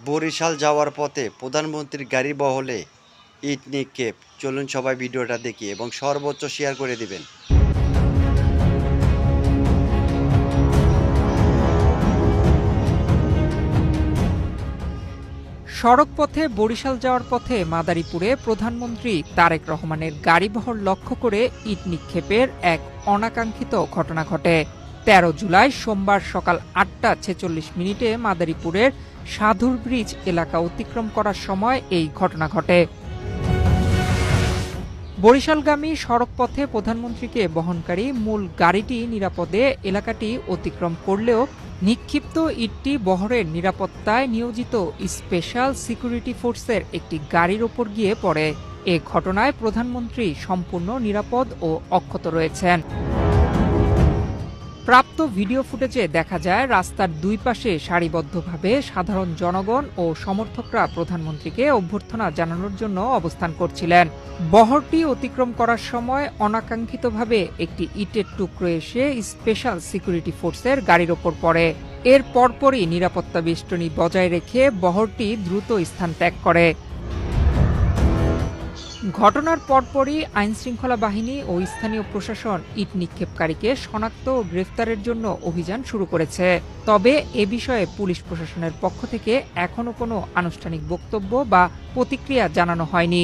বরিশাল যাওয়ার পথে প্রধানমন্ত্রীর গাড়ি বহরে ইট নিক্ষেপ। চলুন সবাই ভিডিওটা দেখি এবং সর্বোচ্চ শেয়ার করে দিবেন। সড়কপথে বরিশাল যাওয়ার পথে মাদারীপুরে প্রধানমন্ত্রী তারেক রহমানের গাড়িবহর লক্ষ্য করে ইট নিক্ষেপের এক অনাকাঙ্ক্ষিত ঘটনা ঘটে। ১৩ জুলাই সোমবার সকাল ৮টা ৪৬ মাদারীপুরের সাধুর ব্রিজ এলাকা অতিক্রম করার সময় এই ঘটনা ঘটে। বরিশালগামী সড়কপথে প্রধানমন্ত্রীকে বহনকারী মূল গাড়িটি নিরাপদে এলাকাটি অতিক্রম করলেও নিক্ষিপ্ত ইটটি বহরের নিরাপত্তায় নিয়োজিত স্পেশাল সিকিউরিটি ফোর্সের একটি গাড়ির ওপর গিয়ে পড়ে। এ ঘটনায় প্রধানমন্ত্রী সম্পূর্ণ নিরাপদ ও অক্ষত রয়েছেন। প্রাপ্ত ভিডিও ফুটেজে দেখা যায় রাস্তার দুই পাশে সারিবদ্ধভাবে সাধারণ জনগণ ও সমর্থকরা প্রধানমন্ত্রীকে অভ্যর্থনা জানানোর জন্য অবস্থান করছিলেন। বহরটি অতিক্রম করার সময় অনাকাঙ্ক্ষিতভাবে একটি ইটের টুকরো এসে স্পেশাল সিকিউরিটি ফোর্সের গাড়ির ওপর পড়ে। এর পরপরই নিরাপত্তা বেষ্টনী বজায় রেখে বহরটি দ্রুত স্থান ত্যাগ করে। ঘটনার পরপরই আইনশৃঙ্খলা বাহিনী ও স্থানীয় প্রশাসন ইট নিক্ষেপকারীকে শনাক্ত ও গ্রেফতারের জন্য অভিযান শুরু করেছে। তবে এ বিষয়ে পুলিশ প্রশাসনের পক্ষ থেকে এখনো কোনো আনুষ্ঠানিক বক্তব্য বা প্রতিক্রিয়া জানানো হয়নি।